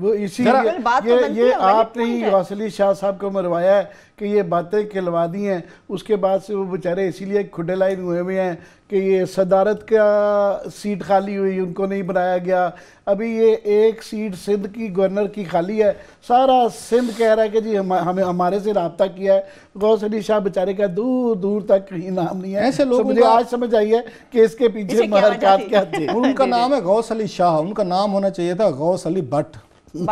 وہ اسی بات تو بنتی ہے، یہ آپ نے ہی غوث علی شاہ صاحب کو مروایا ہے کہ یہ باتیں کھلوا دی ہیں. اس کے بعد سے وہ بیچارے اسی لیے کھڈے لائن ہوئے ہوئے ہیں کہ یہ صدارت کا سیٹ خالی ہوئی, ان کو نہیں بنایا گیا. ابھی یہ ایک سیٹ سندھ کی گورنر کی خالی ہے, سارا سندھ کہہ رہا ہے کہ جی ہمارے سے رابطہ کیا ہے. غوث علی شاہ بیچارے کا دور دور تک کہیں نام نہیں ہے. ایسے لوگوں مجھے آج سمجھ آئی ہے کہ اس کے پیچھے محرکات کیا تھے. ان کا نام ہے غوث علی شاہ, ان کا نام ہونا چاہیے تھا غوث علی بٹ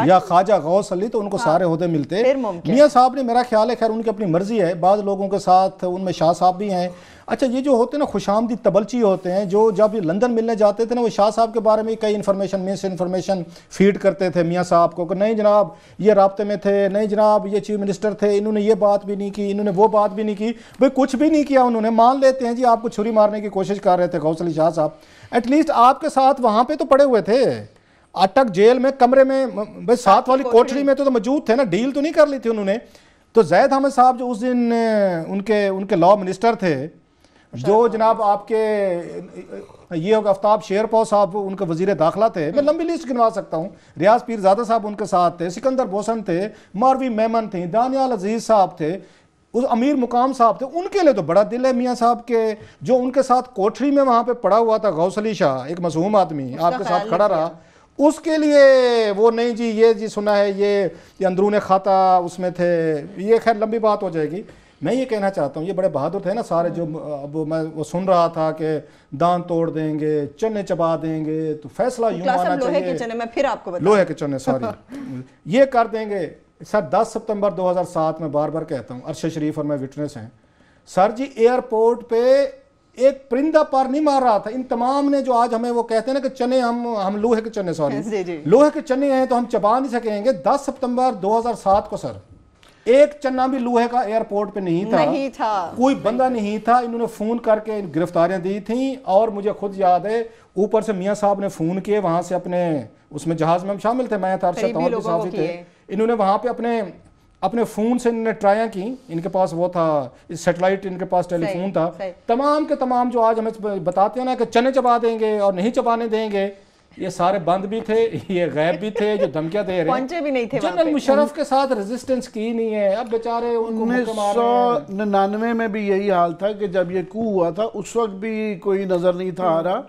یا خواجہ غوث علی, تو ان کو سارے عہدے ملتے. میاں صاحب نے, میرا خیال ہے خیر ان کی اپنی مرضی ہے, بعض لوگوں کے ساتھ ان میں شاہ صاحب بھی ہیں. اچھا یہ جو ہوتے ہیں نا خوش آمدید تبلچی ہوتے ہیں, جو جب لندن ملنے جاتے تھے نا, وہ شاہ صاحب کے بارے میں کئی مس انفارمیشن فیڈ کرتے تھے میاں صاحب کو کہ نہیں جناب یہ رابطے میں تھے, نہیں جناب یہ چیف منسٹر تھے, انہوں نے یہ بات بھی نہیں کی, انہوں نے وہ بات بھی نہیں کی. بھئی کچھ بھی نہیں کیا انہوں نے, مان لیتے ہیں جی آپ کو چھری مارنے کی کوشش کر رہے تھے غوث علی شاہ صاحب. ایٹ لیسٹ آپ کے ساتھ وہاں پہ تو پڑے ہوئے تھے, اٹک جیل میں کمرے میں, بھئی ساتھ والی کوٹری میں تو موجود تھے نا, ڈیل تو نہیں کر لی تھی انہوں نے. تو زید احمد صاحب جو اس دن ان کے لاء منسٹر تھے, جو جناب آپ کے یہ ہوگا آفتاب شیرپور صاحب ان کے وزیر داخلہ تھے, میں لمبی لیسٹ گنوا سکتا ہوں. ریاض پیر زادہ صاحب ان کے ساتھ تھے, سکندر بوسن تھے, ماروی میمن تھیں, دانیال عزیز صاحب تھے, اس امیر مقام صاحب تھے. ان کے لیے تو بڑا دل ہے میاں صاحب کے, جو ان کے ساتھ کوٹری میں وہاں پہ پڑا ہوا تھا غوث علی شاہ, ایک معصوم آدمی آپ کے ساتھ کھڑا رہا. اس کے لیے وہ نہیں جی یہ جی سنا ہے یہ اندرون خطا اس میں تھے, یہ خیر لمبی بات ہو جائے گی. میں یہ کہنا چاہتا ہوں یہ بڑے بہادر تھے نا سارے, جو اب میں وہ سن رہا تھا کہ دان توڑ دیں گے, چنے چبا دیں گے, تو فیصلہ یوں آنا چاہیے, لوہے کے چنے سوری یہ کر دیں گے. سر 10 ستمبر 2007 میں بار بار کہتا ہوں, ارشد شریف اور میں وٹنس ہیں سر جی, ایئرپورٹ پہ ایک پرندہ پر نہیں مار رہا تھا. ان تمام نے جو آج ہمیں وہ کہتے ہیں نا کہ چنے ہم لوہے کے چنے سوری لوہے کے چنے ہیں تو ہم چبا نہیں سکیں گے. 10 ستمبر 2007 کو سر ایک چنا بھی لوہے کا ایئرپورٹ پہ نہیں تھا, کوئی بندہ نہیں تھا. انہوں نے فون کر کے گرفتاریاں دی تھیں, اور مجھے خود یاد ہے اوپر سے میاں صاحب نے فون کیے وہاں سے اپنے اس میں جہاز میں ہم شامل تھے, میں تھا ارشد تمام صحافی تھے. انہوں نے وہاں پہ اپنے فون سے انہوں نے ٹرائیاں کی, ان کے پاس وہ تھا سیٹلائٹ, ان کے پاس ٹیلی فون تھا. تمام کے تمام جو آج ہمیں بتاتے ہیں نا کہ چنے چبا دیں گے اور نہیں چبانے دیں گے, یہ سارے بند بھی تھے, یہ غیب بھی تھے, جو دھمکیاں دے رہے ہیں. جنرل مشرف کے ساتھ ریزسٹنس کی نہیں ہے. اب بیچارے 1999 میں بھی یہی حال تھا کہ جب یہ کو ہوا تھا اس وقت بھی کوئی نظر نہیں تھا آ رہا.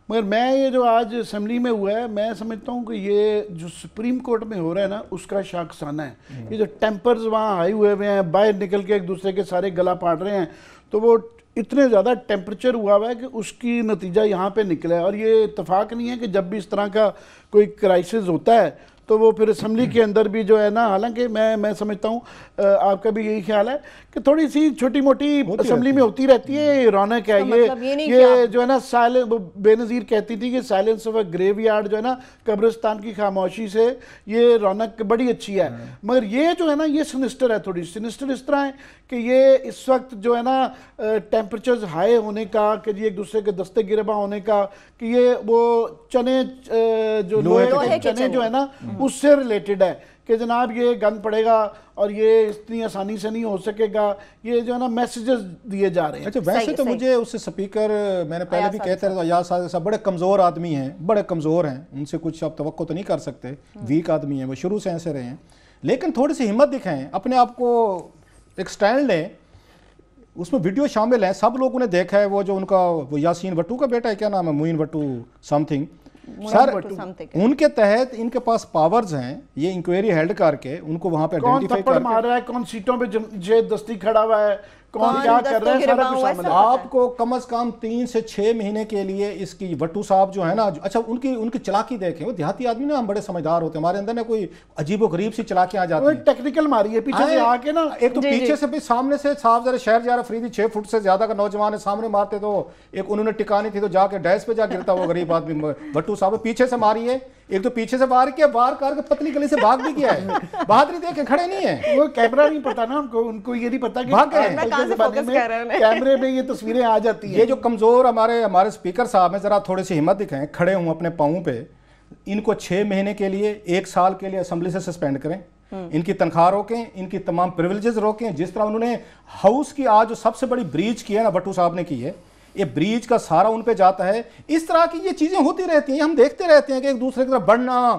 مگر میں یہ جو آج اسمبلی میں ہوا ہے, میں سمجھتا ہوں کہ یہ جو سپریم کورٹ میں ہو رہا ہے نا اس کا شاخسانہ ہے. یہ جو ٹیمپرز وہاں ہائی ہوئے ہیں, باہر نکل کے ایک دوسرے کے سارے گلا پاٹ رہے ہیں, تو وہ اتنے زیادہ ٹیمپریچر ہوا ہے کہ اس کی نتیجہ یہاں پہ نکلا ہے. اور یہ اتفاق نہیں ہے کہ جب بھی اس طرح کا کوئی کرائسس ہوتا ہے تو وہ پھر اسمبلی کے اندر بھی جو ہے نا, حالانکہ میں سمجھتا ہوں آپ کا بھی یہی خیال ہے کہ تھوڑی سی چھوٹی موٹی اسمبلی میں ہوتی رہتی ہے, رونق ہے. یہ جو ہے نا بے نظیر کہتی تھی کہ سائلنس آف اے گریو یارڈ جو ہے نا, قبرستان کی خاموشی سے یہ رونق بڑی اچھی ہے. مگر یہ جو ہے نا یہ سنسٹر ہے, تھوڑی سنسٹر اس طرح ہے کہ یہ اس وقت جو ہے نا ٹیمپریچرز ہائی ہونے کا, کہ ایک دوسرے کے دستے گربا ہونے کا, کہ یہ وہ چنے جو لوہے کے چنے جو ہے نا اس سے ریلیٹڈ ہے کہ جناب یہ گند پڑے گا اور یہ اتنی آسانی سے نہیں ہو سکے گا. یہ جو ہے نا میسیجز دیے جا رہے ہیں. اچھا ویسے تو مجھے اس سے سپیکر میں نے پہلے بھی کہتے رہا, ایاز صاحب بڑے کمزور آدمی ہیں, بڑے کمزور ہیں, ان سے کچھ آپ توقع تو نہیں کر سکتے, ویک آدمی ہیں, وہ شروع سے ایسے رہے ہیں. لیکن تھوڑی سی ہمت دکھائیں, اپنے آپ کو ایک سٹینڈ لیں. اس میں ویڈیو شامل ہیں, سب لوگوں نے دیکھا ہے. وہ جو ان کا وہ یاسین وٹو کا بیٹا ہے, کیا نام ہے, موین وٹو سم تھنگ, سر ان کے تحت ان کے پاس پاورز ہیں. یہ انکوائری ہیلڈ کر کے ان کو وہاں پہ آئیڈینٹیفائی کر کے, کون تھپڑ مار رہا ہے, کون سیٹوں پہ جید دستی کھڑا ہوا ہے, کون کیا کر رہا ہے, سارا کچھ شامل ہے. آپ کو کم از کم 3 سے 6 مہینے کے لیے اس کی وٹو صاحب جو ہے نا, اچھا ان کی چلاکی دیکھیں. وہ دیہاتی آدمی نا, ہم بڑے سمجھدار ہوتے ہیں, ہمارے اندر نا کوئی عجیب و غریب سی چلاکیاں آ جاتی ہیں. ٹیکنیکل ماری ہے پیچھے سے آ کے نا, ایک تو پیچھے سے بھی, سامنے سے صاحب ذرا شہر جا رہا فریدی 6 فٹ سے زیادہ کا نوجوان ہے, سامنے مارتے تو ایک انہوں نے ٹکانی تھی تو جا کے ڈیس پہ جا گرتا وہ غریب آدمی. وٹو صاحب پیچھے سے ماری ہے, ایک تو پیچھے سے وار کیا, وار کر کے پتلی گلی سے بھاگ بھی کیا ہے. بہادری دیکھ کے کھڑے نہیں ہیں, وہ کیمرہ نہیں پتا نا ان کو یہ نہیں پتا کہ کیمرے میں یہ تصویریں آ جاتی ہیں. یہ جو کمزور ہمارے سپیکر صاحب ہیں, ذرا تھوڑے سی ہمت دکھائیں, کھڑے ہوں اپنے پاؤں پہ. ان کو 6 مہینے کے لیے 1 سال کے لیے اسمبلی سے سسپینڈ کریں, ان کی تنخواہ روکیں, ان کی تمام پریویلیجز روکیں. جس طرح انہوں نے ہاؤس کی آج جو سب سے بڑی بریچ کی ہے نا بٹو صاحب نے کی ہے, یہ بریچ کا سارا ان پہ جاتا ہے. اس طرح کی یہ چیزیں ہوتی رہتی ہیں, ہم دیکھتے رہتے ہیں کہ ایک دوسرے کی طرف بڑھنا,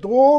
2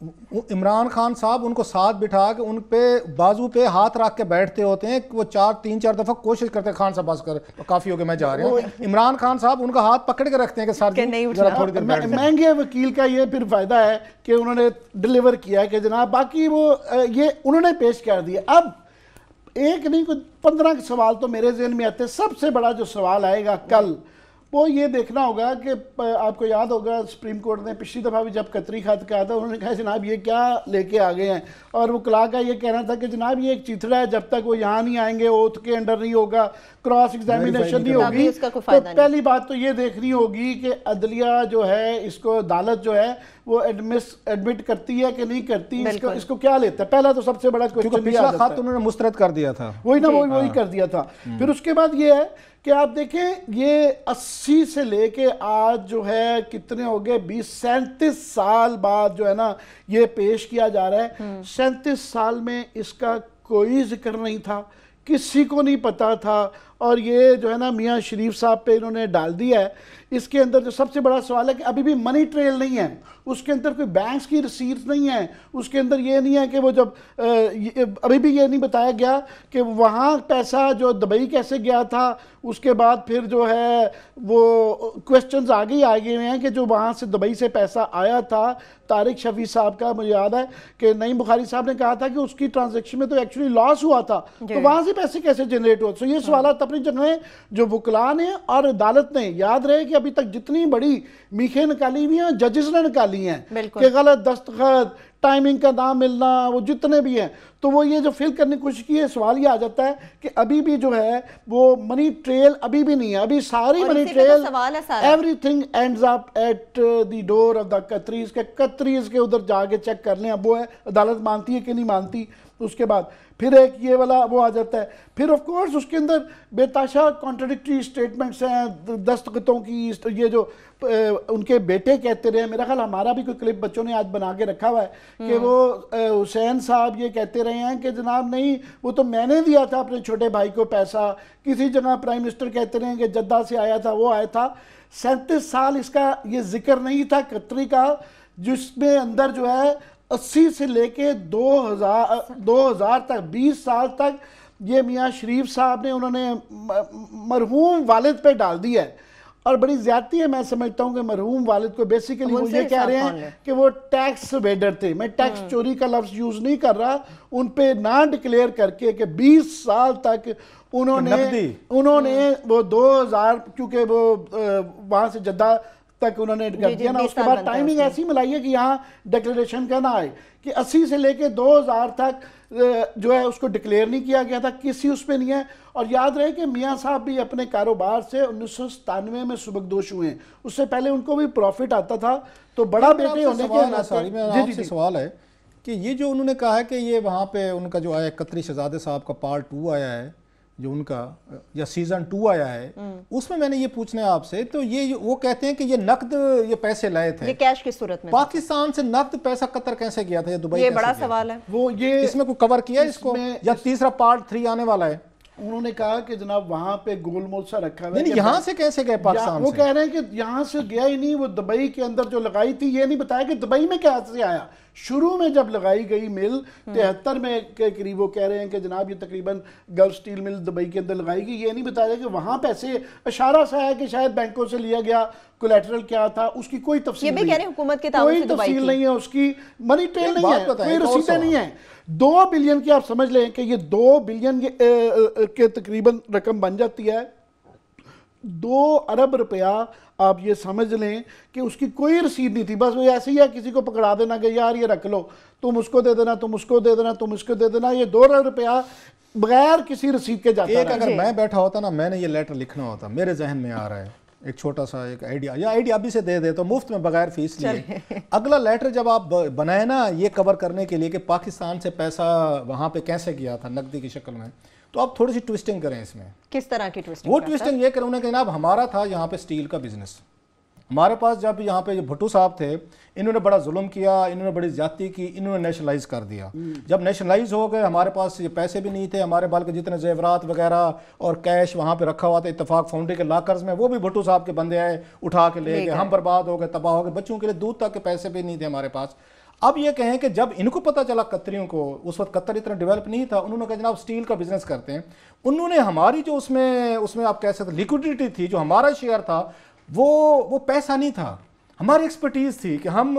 عمران خان صاحب ان کو ساتھ بٹھا کے ان پہ بازو پہ ہاتھ رکھ کے بیٹھتے ہوتے ہیں, وہ 3-4 دفعہ کوشش کرتے ہیں خان صاحب بس کر کافی ہو گیا میں جا رہا ہوں. عمران خان صاحب ان کا ہاتھ پکڑ کے رکھتے ہیں کہ سر ذرا تھوڑی دیر بیٹھ جائیں. مہنگے وکیل کا یہ پھر فائدہ ہے کہ انہوں نے ڈیلیور کیا کہ جناب باقی وہ یہ انہوں نے پیش کر دیا. اب ایک نہیں کوئی 15 سوال تو میرے ذہن میں آتے ہیں. سب سے بڑا جو سوال آئے گا کل وہ یہ دیکھنا ہوگا کہ آپ کو یاد ہوگا سپریم کورٹ نے پچھلی دفعہ بھی جب قطری خط کا تھا انہوں نے کہا جناب یہ کیا لے کے آ گئے ہیں, اور وہ کلا کا یہ کہنا تھا کہ جناب یہ ایک چیتڑا ہے, جب تک وہ یہاں نہیں آئیں گے اوتھ کے انڈر نہیں ہوگا, کراس ایگزامینیشن نہیں ہوگی. تو پہلی بات تو یہ دیکھنی ہوگی کہ عدلیہ جو ہے اس کو عدالت جو ہے وہ ایڈمٹ کرتی ہے کہ نہیں کرتی, اس کو کیا لیتا ہے. پہلا تو سب سے بڑا کوئسچن پچھلا خط انہوں نے مسترد کر دیا تھا, وہی نا وہی کر دیا تھا. پھر اس کے بعد یہ ہے کہ آپ دیکھیں یہ 80 سے لے کے آج جو ہے کتنے ہو گئے 37 سال بعد جو ہے نا یہ پیش کیا جا رہا ہے. 37 سال میں اس کا کوئی ذکر نہیں تھا, کسی کو نہیں پتا تھا, اور یہ جو ہے نا میاں شریف صاحب پہ انہوں نے ڈال دیا ہے. اس کے اندر جو سب سے بڑا سوال ہے کہ ابھی بھی منی ٹریل نہیں ہے, اس کے اندر کوئی بینکس کی رسیٹس نہیں ہے, اس کے اندر یہ نہیں ہے کہ وہ جب ابھی بھی یہ نہیں بتایا گیا کہ وہاں پیسہ جو دبئی کیسے گیا تھا. اس کے بعد پھر جو ہے وہ کویسچنز آگے ہوئے ہیں کہ جو وہاں سے دبئی سے پیسہ آیا تھا طارق شفیع صاحب کا, مجھے یاد ہے کہ نعیم بخاری صاحب نے کہا تھا کہ اس کی ٹرانزیکشن میں تو ایکچولی لاس ہوا تھا, تو وہاں سے پیسے کیسے جنریٹ ہوتے. تو یہ سوالات اپنی جگہ جو وکلاء نے اور عدالت نے, یاد رہے کہ ابھی تک جتنی بڑی میخیں نکالی ہوئی ہیں ججز نے نکالی ہیں کہ غلط دستخط, ٹائمنگ کا نام ملنا, وہ جتنے بھی ہیں, تو وہ یہ جو فل کرنے کی کوشش کی ہے. سوال یہ آ جاتا ہے کہ ابھی بھی جو ہے وہ منی ٹریل ابھی بھی نہیں ہے, ابھی ساری money trail everything ends up at the door of the قطریز, کے قطریز کے ادھر جا کے چیک کر لیں. اب وہ ہے عدالت مانتی ہے کہ نہیں مانتی. اس کے بعد پھر ایک یہ والا وہ آ جاتا ہے. پھر آف کورس اس کے اندر بے تحاشا کانٹرڈکٹری سٹیٹمنٹس ہیں دستخطوں کی. یہ جو ان کے بیٹے کہتے رہے, میرا خیال ہمارا بھی کوئی کلپ بچوں نے آج بنا کے رکھا ہوا ہے کہ وہ حسین صاحب یہ کہتے رہے ہیں کہ جناب نہیں وہ تو میں نے دیا تھا اپنے چھوٹے بھائی کو پیسہ. کسی جگہ پرائم منسٹر کہتے رہے ہیں کہ جدہ سے آیا تھا, وہ آیا تھا. 37 سال اس کا یہ ذکر نہیں تھا قطری کا, جس میں اندر جو ہے 80 سے لے کے 2000 تک 20 سال تک یہ میاں شریف صاحب نے انہوں نے مرحوم والد پہ ڈال دیا ہے. اور بڑی زیادتی ہے, میں سمجھتا ہوں کہ مرحوم والد کو بیسیکلی وہ یہ کہہ رہے ہیں کہ وہ ٹیکس ویڈر تھے. میں ٹیکس چوری کا لفظ یوز نہیں کر رہا, ان پہ نہ ڈکلیئر کر کے کہ 20 سال تک انہوں نے وہ 2000 کیونکہ وہ وہاں سے جدہ تک انہوں نے کر دیا نا. اس کے بعد ٹائمنگ ایسی ملائی ہے کہ یہاں ڈکلیریشن کا نہ آئے کہ 80 سے لے کے 2000 تک جو ہے اس کو ڈکلیئر نہیں کیا گیا تھا, کسی اس پہ نہیں ہے. اور یاد رہے کہ میاں صاحب بھی اپنے کاروبار سے 1997 میں سبکدوش ہوئے ہیں, اس سے پہلے ان کو بھی پروفٹ آتا تھا. تو بڑا بیٹے ہونے کے آپ سے سوال ہے کہ یہ جو انہوں نے کہا ہے کہ یہ وہاں پہ ان کا جو آیا قطری شہزادے صاحب کا پارٹ 2 آیا ہے جو ان کا یا سیزن 2 آیا ہے, اس میں نے یہ پوچھنا ہے آپ سے, تو یہ وہ کہتے ہیں کہ یہ نقد یہ پیسے لائے تھے, یہ کیش کی صورت میں پاکستان سے نقد پیسہ قطر کیسے گیا تھا, یہ دبئی یہ بڑا سوال ہے. وہ یہ اس میں کوئی کور کیا ہے اس کو, یا تیسرا پارٹ 3 آنے والا ہے. انہوں نے کہا کہ جناب وہاں پہ گول مول سا رکھا ہے. یہاں سے کیسے گئے پاکستان وہ کہہ رہے ہیں کہ یہاں سے گیا ہی نہیں, وہ دبئی کے اندر جو لگائی تھی یہ نہیں بتایا کہ دبئی میں کیسے آیا. شروع میں جب لگائی گئی مل 73 میں کے قریب, وہ کہہ رہے ہیں کہ جناب یہ تقریباً گلف سٹیل مل دبئی کے اندر لگائی گئی. یہ نہیں بتایا کہ وہاں پیسے اشارہ سا ہے کہ شاید بینکوں سے لیا گیا, کولیٹرل کیا تھا, اس کی کوئی تفصیل نہیں ہے. یہ بھی کہہ رہے ہیں حکومت کے تعاون سے دبئی کی نہیں ہے, اس کی منی ٹریل نہیں ہے, کوئی رسیدیں نہیں ہیں. 2 بلین کی آپ سمجھ لیں کہ یہ 2 بلین کے تقریباً رقم بن جاتی ہے. 2 ارب روپیہ آپ یہ سمجھ لیں کہ اس کی کوئی رسید نہیں تھی, بس وہ ایسے ہی ہے کسی کو پکڑا دینا کہ یار یہ رکھ لو, تم اس کو دے دینا, تم اس کو دے دینا, تم اس کو دے دینا. یہ 2 ارب روپیہ بغیر کسی رسید کے جاتا ہے. ایک اگر میں بیٹھا ہوتا نا, میں نے یہ لیٹر لکھنا ہوتا, میرے ذہن میں آ رہا ہے ایک چھوٹا سا ایک آئیڈیا, یا آئیڈیا ابھی سے دے تو مفت میں بغیر فیس لیے. اگلا لیٹر جب آپ بنائے نا یہ کور کرنے کے لیے کہ پاکستان سے پیسہ وہاں پہ کیسے گیا تھا نقدی کی شکل میں, تو آپ تھوڑی سی ٹویسٹنگ کریں اس میں. کس طرح کی ٹویسٹنگ؟ وہ ٹویسٹنگ یہ کروں کہ جناب ہمارا تھا یہاں پہ سٹیل کا بزنس, ہمارے پاس جب یہاں پہ بھٹو صاحب تھے انہوں نے بڑا ظلم کیا, انہوں نے بڑی زیادتی کی, انہوں نے نیشنلائز کر دیا. جب نیشنلائز ہو گئے ہمارے پاس یہ پیسے بھی نہیں تھے ہمارے, بلکہ جتنے زیورات وغیرہ اور کیش وہاں پہ رکھا ہوا تھا اتفاق فاؤنڈری کے لاکرز میں, وہ بھی بھٹو صاحب کے بندے آئے اٹھا کے لے گئے, ہم برباد ہو گئے, تباہ ہو گئے, بچوں کے لیے دودھ تک کے پیسے بھی نہیں تھے ہمارے پاس. اب یہ کہیں کہ جب ان کو پتہ چلا قطریوں کو، اس وقت قطر اتنا ڈیولپ نہیں تھا، انہوں نے کہا جناب سٹیل کا بزنس کرتے ہیں. انہوں نے ہماری جو اس میں آپ کہہ سکتے لیکوڈیٹی تھی، جو ہمارا شیئر تھا وہ پیسہ نہیں تھا، ہماری ایکسپرٹیز تھی کہ ہم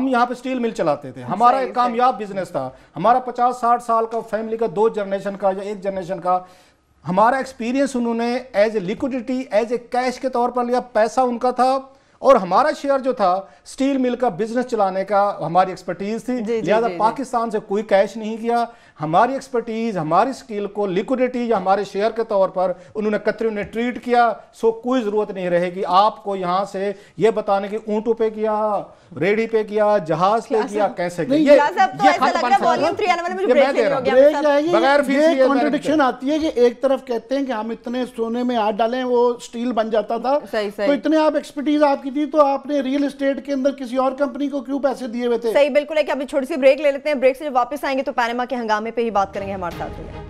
یہاں پہ سٹیل مل چلاتے تھے. ہمارا ایک کامیاب بزنس تھا، ہمارا 50-60 سال کا فیملی کا 2 جنریشن کا یا 1 جنریشن کا ہمارا ایکسپیرینس انہوں نے as a liquidity, as a cash کے طور پر لیا. پیسہ ان کا تھا اور ہمارا شیئر جو تھا سٹیل مل کا بزنس چلانے کا ہماری ایکسپرٹیز تھی. لہذا پاکستان سے کوئی کیش نہیں کیا. ہماری ایکسپرٹیز، ہماری سکیل کو لیکوڈیٹی یا ہمارے شیئر کے طور پر انہوں نے قطریوں نے ٹریٹ کیا. سو کوئی ضرورت نہیں رہے گی آپ کو یہاں سے یہ بتانے کہ اونٹوں پہ کیا، ریڑھی پہ کیا، جہاز پہ کیا، کیسے کیا. یہ کنٹرڈکشن آتی ہے کہ ایک طرف کہتے ہیں کہ ہم اتنے سونے میں ہاتھ ڈالیں وہ سٹیل بن جاتا تھا، تو اتنے آپ ایکسپرٹیز آپ کی تھی تو آپ نے ریل اسٹیٹ کے اندر کسی اور کمپنی کو کیوں پیسے دیے ہوئے تھے؟ صحیح، بالکل ہے کہ ابھی چھوٹی سی بریک لے لیتے ہیں. بریک سے جب واپس آئیں گے تو پینما کے ہنگامے پہ ہی بات کریں گے. ہمارے ساتھ رہیے.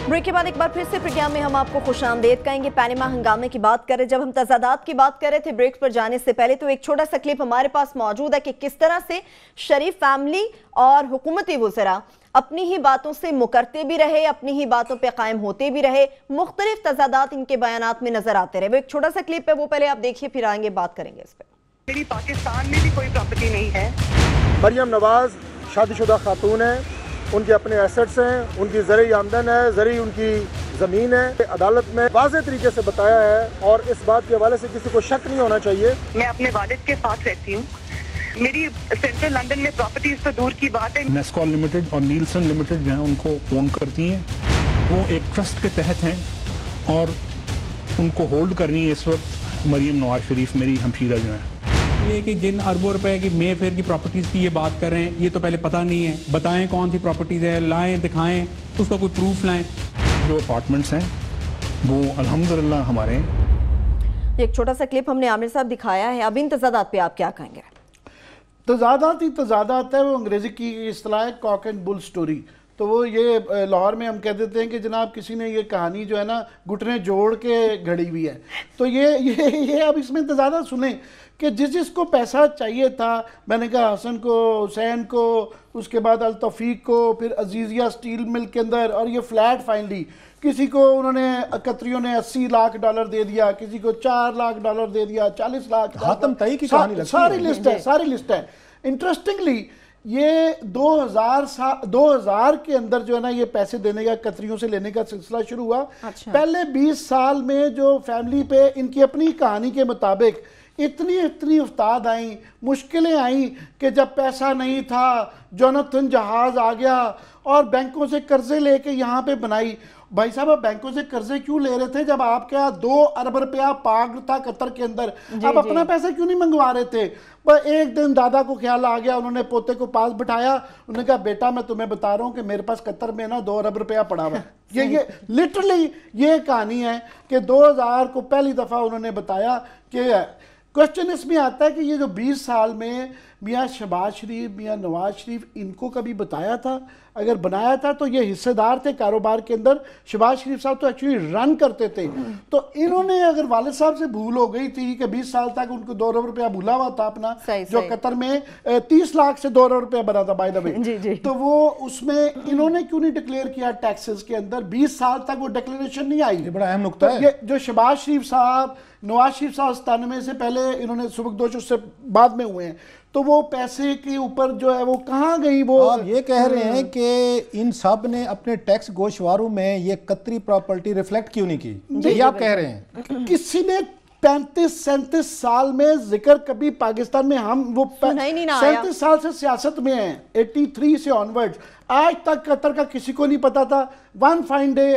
بریک کے بعد ایک بار پھر سے پروگرام میں ہم آپ کو خوش آمدید کہیں گے. پینما ہنگامے کی بات کریں، جب ہم تضادات کی بات کر رہے تھے بریک پر جانے سے پہلے، تو ایک چھوٹا سا کلپ ہمارے پاس موجود ہے کہ کس طرح سے شریف فیملی اور حکومتی وزراء اپنی ہی باتوں سے مکرتے بھی رہے، اپنی ہی باتوں پہ قائم ہوتے بھی رہے، مختلف تضادات ان کے بیانات میں نظر آتے رہے. وہ ایک چھوٹا سا کلپ ہے، وہ پہلے آپ دیکھیے پھر آئیں گے بات کریں گے اس پہ. میری پاکستان میں بھی کوئی پراپرٹی نہیں ہے. مریم نواز شادی شدہ خاتون ہیں، ان کے اپنے ایسٹس ہیں، ان کی زرعی آمدن ہے، زرعی ان کی زمین ہے. عدالت میں واضح طریقے سے بتایا ہے اور اس بات کے حوالے سے کسی کو شک نہیں ہونا چاہیے. میں اپنے والد کے ساتھ رہتی ہوں. میری سینٹرل لندن میں پراپرٹیز تو دور کی بات ہے. نیسکول لمیٹڈ اور نیلسن لمیٹڈ جو ہیں ان کو اون کرتی ہیں، وہ ایک ٹرسٹ کے تحت ہیں اور ان کو ہولڈ کرنی ہے اس وقت مریم نواز شریف میری ہمشیرہ جو ہیں. یہ کہ جن اربوں روپے کی مے فیئر کی پراپرٹیز کی یہ بات کر رہے ہیں، یہ تو پہلے پتہ نہیں ہے. بتائیں کون سی پراپرٹیز ہے، لائیں، دکھائیں، اس کا کوئی پروف لائیں. جو اپارٹمنٹس ہیں وہ الحمدللہ ہمارے ہیں. ایک چھوٹا سا کلپ ہم نے عامر صاحب دکھایا ہے. اب ان تضادات پہ آپ کیا کہیں گے؟ تضادات ہی تضادات ہے. وہ انگریزی کی اصطلاح ہے کاک اینڈ بل سٹوری. تو وہ یہ لاہور میں ہم کہہ دیتے ہیں کہ جناب کسی نے یہ کہانی جو ہے نا گھٹنے جوڑ کے گھڑی ہوئی ہے. تو یہ اب اس میں تضادات سنیں کہ جس کو پیسہ چاہیے تھا، میں نے کہا حسن کو، حسین کو، اس کے بعد التوفیق کو، پھر عزیزیہ سٹیل مل کے اندر، اور یہ فلیٹ فائنلی کسی کو انہوں نے قطریوں نے $80 لاکھ دے دیا، کسی کو $4 لاکھ دے دیا، 40 لاکھ. حاتم طئی کی کہانی لگتی ہے. ساری لسٹ ہے. انٹرسٹنگلی یہ 2000 کے اندر جو ہے نا یہ پیسے دینے کا، قطریوں سے لینے کا سلسلہ شروع ہوا. پہلے 20 سال میں جو فیملی پہ ان کی اپنی کہانی کے مطابق اتنی افتاد آئیں، مشکلیں آئیں کہ جب پیسہ نہیں تھا جوناتھن جہاز آ گیا اور بینکوں سے قرضے لے کے یہاں پہ بنائی. بھائی صاحب آپ بینکوں سے قرضے کیوں لے رہے تھے جب آپ کے 2 ارب روپیہ پاگ تھا قطر کے اندر؟ آپ اپنا پیسہ کیوں نہیں منگوا رہے تھے؟ ایک دن دادا کو خیال آ گیا، انہوں نے پوتے کو پاس بٹھایا، انہوں نے کہا بیٹا میں تمہیں بتا رہا ہوں کہ میرے پاس قطر میں نا 2 ارب روپیہ پڑا ہوا ہے. یہ لٹرلی یہ کہانی ہے کہ 2000 کو پہلی دفعہ انہوں نے بتایا. کہ کوشچن اس میں آتا ہے کہ یہ جو 20 سال میں میاں شہباز شریف، میاں نواز شریف ان کو کبھی بتایا تھا؟ اگر بنایا تھا تو یہ حصے دار تھے کاروبار کے اندر. شہباز شریف صاحب تو ایکچولی رن کرتے تھے. تو انہوں نے اگر والد صاحب سے بھول ہو گئی تھی کہ 20 سال تک ان کو 2 ارب روپیہ بھولا ہوا تھا اپنا، جو قطر میں 30 لاکھ سے 2 ارب روپیہ بنا تھا بائی دا وے. تو وہ اس میں انہوں نے کیوں نہیں ڈکلیئر کیا ٹیکسز کے اندر؟ 20 سال تک وہ ڈکلیریشن نہیں آئی. یہ بڑا اہم نقطہ ہے. یہ جو شہباز شریف صاحب، نواز شریف صاحب 97 سے پہلے انہوں نے سبکدوش اس سے بعد میں ہوئے ہیں، تو وہ پیسے کے اوپر جو ہے وہ کہاں گئی؟ وہ آپ یہ کہہ رہے ہیں کہ ان سب نے اپنے ٹیکس گوشواروں میں یہ قطری پراپرٹی ریفلیکٹ کیوں نہیں کی؟ یہ آپ کہہ رہے ہیں کسی نے 35-37 سال میں ذکر کبھی پاکستان میں، ہم وہ 37 سال سے سیاست میں ہیں، 83 سے آنورڈ، آج تک قطر کا کسی کو نہیں پتا تھا. ون فائن ڈے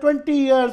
20 years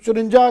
54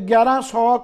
1100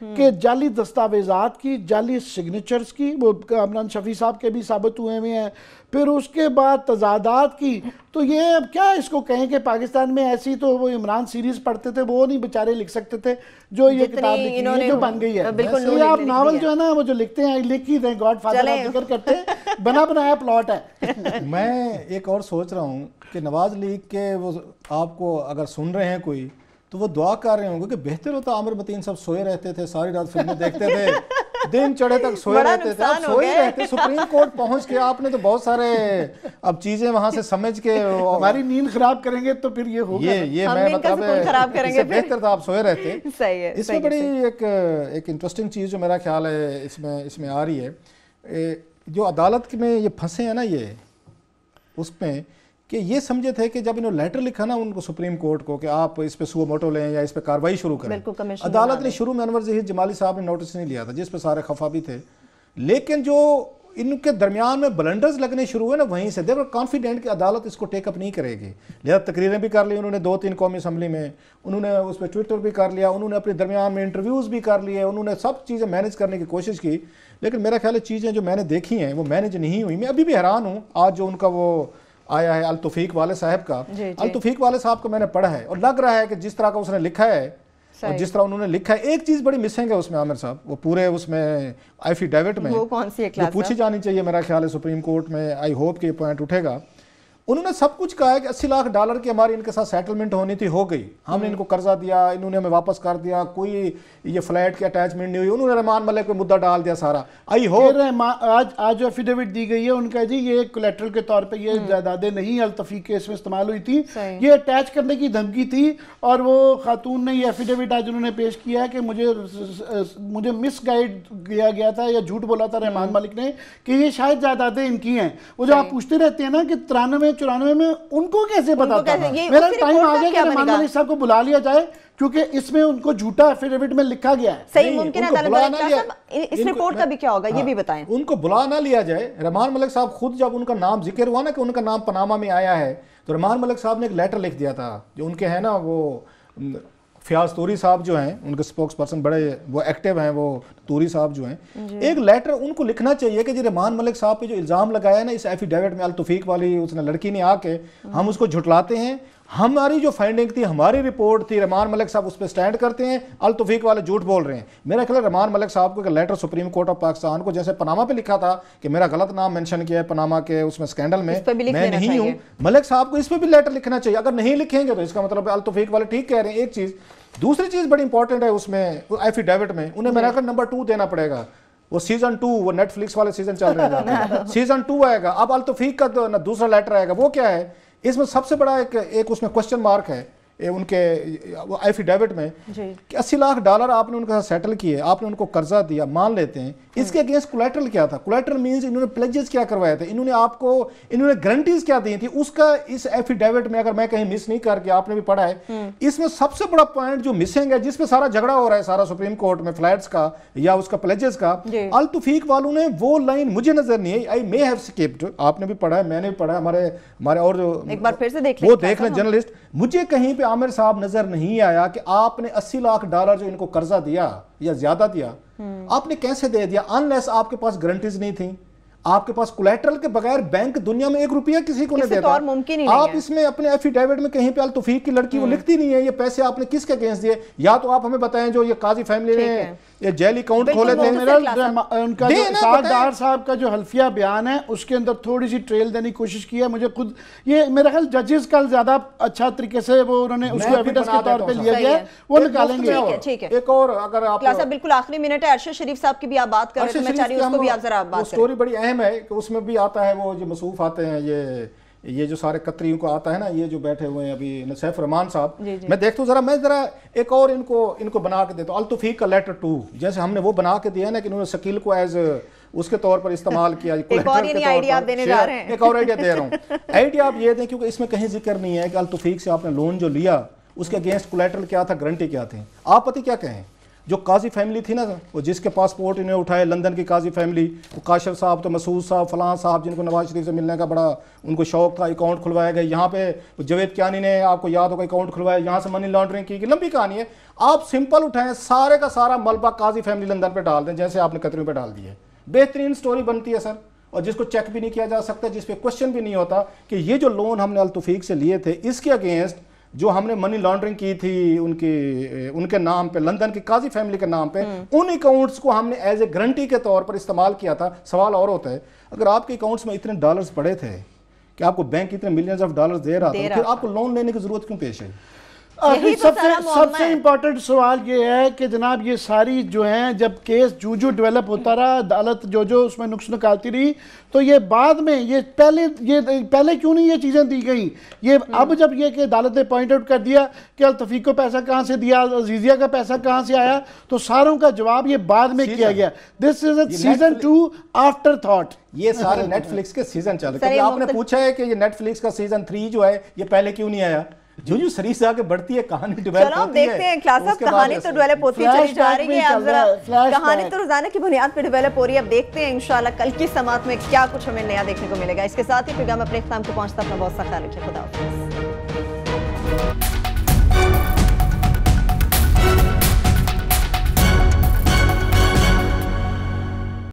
کہ جعلی دستاویزات کی، جعلی سگنیچرز کی، وہ عمران شفیع صاحب کے بھی ثابت ہوئے ہیں، پھر اس کے بعد تضادات کی. تو یہ اب کیا اس کو کہیں کہ پاکستان میں ایسی تو وہ عمران سیریز پڑھتے تھے، وہ نہیں بیچارے لکھ سکتے تھے جو یہ کتاب لکھی ہے جو بن گئی ہے. یہ آپ ناول جو ہے نا وہ جو لکھتے ہیں لکھ ہی دیں، گاڈ فادر آپ ذکر کرتے ہیں، بنا بنایا پلاٹ ہے. میں ایک اور سوچ رہا ہوں کہ نواز لیگ کے وہ آپ کو اگر سن رہے ہیں کوئی تو وہ دعا کر رہے ہوں گے کہ بہتر ہوتا عامر متین صاحب سوئے رہتے تھے، ساری رات فلمیں دیکھتے تھے، دن چڑھے تک سوئے رہتے تھے، اب سوئے رہتے. سپریم کورٹ پہنچ کے آپ نے تو بہت سارے اب چیزیں وہاں سے سمجھ کے ہماری نیند خراب کریں گے تو پھر یہ ہوگا، یہ میں مطلب اس سے بہتر تھا آپ سوئے رہتے. اس میں بڑی ایک انٹرسٹنگ چیز جو میرا خیال ہے اس میں آ رہی ہے، جو عدالت میں یہ پھنسے ہیں نا یہ اس میں کہ یہ سمجھے تھے کہ جب انہوں نے لیٹر لکھا نا ان کو سپریم کورٹ کو کہ آپ اس پہ سو موٹو لیں یا اس پہ کاروائی شروع کریں، عدالت نے شروع میں انور ظہیر جمالی صاحب نے نوٹس نہیں لیا تھا جس پہ سارے خفا بھی تھے، لیکن جو ان کے درمیان میں بلنڈرز لگنے شروع ہوئے نا وہیں سے دیکھو کانفیڈنٹ کہ عدالت اس کو ٹیک اپ نہیں کرے گی، لہذا تقریریں بھی کر لی انہوں نے 2-3 قومی اسمبلی میں، انہوں نے اس پہ ٹویٹر بھی کر لیا، انہوں نے اپنے درمیان میں انٹرویوز بھی کر لیے، انہوں نے سب چیزیں مینیج کرنے کی کوشش کی. لیکن میرا خیال ہے چیزیں جو میں نے دیکھی ہیں وہ مینیج نہیں ہوئی. میں ابھی بھی حیران ہوں آج جو ان کا وہ آیا ہے التوفیق والے صاحب کا، التوفیق والے صاحب کو میں نے پڑھا ہے اور لگ رہا ہے کہ جس طرح کا اس نے لکھا ہے اور جس طرح انہوں نے لکھا ہے، ایک چیز بڑی مسنگ ہے اس میں عامر صاحب، وہ پورے اس میں ایفیڈیوٹ میں وہ پوچھی جانی چاہیے میرا خیال ہے سپریم کورٹ میں، آئی ہوپ کہ یہ پوائنٹ اٹھے گا. انہوں نے سب کچھ کہا ہے کہ $80 لاکھ کی ہماری ان کے ساتھ سیٹلمنٹ ہونی تھی، ہو گئی، ہم نے ان کو قرضہ دیا، انہوں نے ہمیں واپس کر دیا، کوئی یہ فلیٹ کی اٹیچمنٹ نہیں ہوئی، انہوں نے رحمان ملک پہ مدعا ڈال دیا سارا. آئی ہوپ آج جو ایفیڈیوٹ دی گئی ہے ان کا جی یہ کولیٹرل کے طور پہ یہ جائیدادیں نہیں التوفیق کے اس میں استعمال ہوئی تھی، یہ اٹیچ کرنے کی دھمکی تھی. اور وہ خاتون نے یہ ایفیڈیوٹ آج انہوں نے پیش کیا ہے کہ مجھے مس گائیڈ کیا گیا تھا یا جھوٹ بولا تھا رحمان ملک نے کہ یہ شاید جائیدادیں ان کی ہیں. وہ جو آپ پوچھتے رہتے ہیں نا کہ 93-94 میں ان کو کیسے پتا تھا، میرا ٹائم آ گیا کہ رحمان ملک صاحب کو بلا لیا جائے کیونکہ اس میں ان کو جھوٹا ایفیڈیوٹ میں لکھا گیا ہے. صحیح ممکن ہے اس رپورٹ کا بھی کیا ہوگا یہ بھی بتائیں. ان کو بلا نہ لیا جائے. رحمان ملک صاحب خود جب ان کا نام ذکر ہوا نا کہ ان کا نام پاناما میں آیا ہے تو رحمان ملک صاحب نے ایک لیٹر لکھ دیا تھا جو ان کے ہیں نا وہ فیاض توری صاحب جو ہیں ان کے سپوکس پرسن بڑے وہ ایکٹیو ہیں، وہ توری صاحب جو ہیں، ایک لیٹر ان کو لکھنا چاہیے کہ جی رحمان ملک صاحب پہ جو الزام لگایا ہے نا اس ایفیڈیوٹ میں التوفیق والی اس نے لڑکی نے آ کے ہم اس کو جھٹلاتے ہیں، ہماری جو فائنڈنگ تھی ہماری رپورٹ تھی، رحمان ملک صاحب اس پہ سٹینڈ کرتے ہیں، التوفیق والے جھوٹ بول رہے ہیں. میرا خیال ہے رحمان ملک صاحب کو ایک letter supreme court of Pakistan کو جیسے پاناما پہ لکھا تھا کہ میرا غلط نام مینشن کیا ہے پاناما کے اس میں سکینڈل میں میں نہیں ہوں، ملک صاحب کو اس پہ بھی لیٹر لکھنا چاہیے. اگر نہیں لکھیں گے تو اس کا مطلب التوفیق والے ٹھیک کہہ رہے ہیں. ایک چیز دوسری چیز بڑی امپورٹنٹ ہے اس میں ایفیڈیوٹ میں انہیں میرا خیال نمبر 2 دینا پڑے گا. وہ سیزن 2 وہ نیٹ فلکس والے سیزن چل رہے ہیں، سیزن 2 آئے گا. اب التوفیق کا دوسرا لیٹر آئے گا، وہ کیا ہے اس میں سب سے بڑا ایک اس میں کوسچن مارک ہے ان کے ایفیڈیوٹ میں کہ $80 لاکھ آپ نے ان کے ساتھ سیٹل کیے، آپ نے ان کو قرضہ دیا، مان لیتے ہیں. اس کے اگینسٹ کولیٹرل کیا تھا؟ کولیٹرل مینز انہوں نے پلیجز کیا کروایا تھا، انہوں نے گارنٹیز کیا دی تھی. اس کا اس ایفیڈیوٹ میں اگر میں کہیں مس نہیں کر کے آپ نے بھی پڑھا ہے، اس میں سب سے بڑا پوائنٹ جو مسنگ ہے جس پہ سارا جھگڑا ہو رہا ہے سارا سپریم کورٹ میں فلیٹس کا یا اس کا پلیجز کا، التوفیق والوں نے وہ لائن مجھے نظر نہیں ہے، آئی مے ہیو سکپڈ، آپ نے بھی پڑھا ہے میں نے بھی پڑھا ہے، ہمارے اور جو ایک بار پھر سے دیکھ وہ دیکھ لیں جرنلسٹ، مجھے کہیں پہ عامر صاحب نظر نہیں آیا کہ آپ نے $80 لاکھ جو ان کو قرضہ دیا یا زیادہ دیا آپ نے کیسے دے دیا انلیس آپ کے پاس گارنٹیز نہیں تھیں. آپ کے پاس کولیٹرل کے بغیر بینک دنیا میں $1 کسی کو نہیں دیتا. آپ اس میں اپنے ایفیڈیوٹ میں کہیں پہ التوفیق کی لڑکی وہ لکھتی نہیں ہے یہ پیسے آپ نے کس کے اگینسٹ دیے. یا تو آپ ہمیں بتائیں جو یہ قاضی فیملی نے یہ جیل اکاؤنٹ کھولے تھے، ان کا جو سعد ڈار صاحب کا جو حلفیہ بیان ہے اس کے اندر تھوڑی سی ٹریل دینے کی کوشش کی ہے. مجھے خود یہ میرا خیال ججز کا زیادہ اچھا طریقے سے وہ انہوں نے اس کو ایویڈنس کے طور پہ لیا گیا ہے، وہ نکالیں گے. ٹھیک ہے ایک اور اگر آپ بالکل آخری منٹ ہے، ارشد شریف صاحب کی بھی آپ بات کر رہے ہیں، میں چاہ رہی ہوں اس کو بھی آپ ذرا بات کریں. سٹوری بڑی اہم ہے کہ اس میں بھی آتا ہے وہ جو مصروف آتے ہیں یہ جو سارے قطریوں کو آتا ہے نا، یہ جو بیٹھے ہوئے ہیں ابھی سیف الرحمان صاحب، میں دیکھتا ہوں میں ذرا ایک اور ان کو بنا کے دیتا ہوں. التوفیق کا لیٹر 2 جیسے ہم نے وہ بنا کے دیا نا کہ انہوں نے شکیل کو ایز اس کے طور پر استعمال کیا. ایک اور آئیڈیا دینے جا رہے ہیں، ایک اور آئیڈیا دے رہا ہوں. آئیڈیا آپ یہ دیں کیونکہ اس میں کہیں ذکر نہیں ہے کہ التوفیق سے آپ نے لون جو لیا اس کے اگینسٹ کولیٹرل کیا تھا، گارنٹی کیا تھی. آپ پتہ کیا کہیں جو قاضی فیملی تھی نا وہ جس کے پاسپورٹ انہیں اٹھائے لندن کی قاضی فیملی, وہ کاشف صاحب تو مسعود صاحب فلاں صاحب جن کو نواز شریف سے ملنے کا بڑا ان کو شوق تھا, اکاؤنٹ کھلوایا گیا یہاں پہ, جاوید کیانی نے آپ کو یاد ہوگا اکاؤنٹ کھلوایا, یہاں سے منی لانڈرنگ کی, لمبی کہانی ہے. آپ سمپل اٹھائیں سارے کا سارا ملبہ قاضی فیملی لندن پہ ڈال دیں جیسے آپ نے قطریوں پہ ڈال دیا ہے, بہترین سٹوری بنتی ہے سر, اور جس کو چیک بھی نہیں کیا جا سکتا, جس پہ کوشچن بھی نہیں ہوتا کہ یہ جو لون ہم نے التوفیق سے لیے تھے اس کے اگینسٹ جو ہم نے منی لانڈرنگ کی تھی ان کے نام پہ, لندن کی قاضی فیملی کے نام پہ, ان اکاؤنٹس کو ہم نے ایز اے گارنٹی کے طور پر استعمال کیا تھا. سوال اور ہوتا ہے اگر آپ کے اکاؤنٹس میں اتنے ڈالرز پڑے تھے کہ آپ کو بینک اتنے ملینز آف ڈالرز دے رہا تھا, پھر آپ کو لون لینے کی ضرورت کیوں پیش ہے؟ سب سے امپورٹنٹ سوال یہ ہے کہ جناب یہ ساری جو ہیں جب کیس جو ڈیولپ ہوتا رہا, عدالت جو اس میں نقص نکالتی رہی, تو یہ بعد میں یہ پہلے کیوں نہیں یہ چیزیں دی گئیں؟ یہ اب جب یہ کہ عدالت نے پوائنٹ آؤٹ کر دیا کہ التوفیق کو پیسہ کہاں سے دیا, عزیزیہ کا پیسہ کہاں سے آیا, تو ساروں کا جواب یہ بعد میں کیا گیا. دس از اے سیزن 2 آفٹر تھاٹ. یہ سارے نیٹ فلکس کے سیزن چل رہے ہیں. آپ نے پوچھا ہے کہ یہ نیٹ فلکس کا سیزن 3 جو ہے یہ پہلے کیوں نہیں آیا؟ جو سری سے آگے بڑھتی ہے کہانی ڈیولپ ہوتی ہے. دیکھتے ہیں کلاس صاحب, کہانی تو ڈیولپ ہوتی چلی جا رہی ہے, اب ذرا کہانی تو روزانہ کی بنیاد پہ ڈیولپ ہو رہی ہے. اب دیکھتے ہیں انشاءاللہ کل کی سماعت میں کیا کچھ ہمیں نیا دیکھنے کو ملے گا. اس کے ساتھ ہی پروگرام اپنے اختتام کو پہنچتا, اپنا بہت سا خیال رکھیں. خدا حافظ.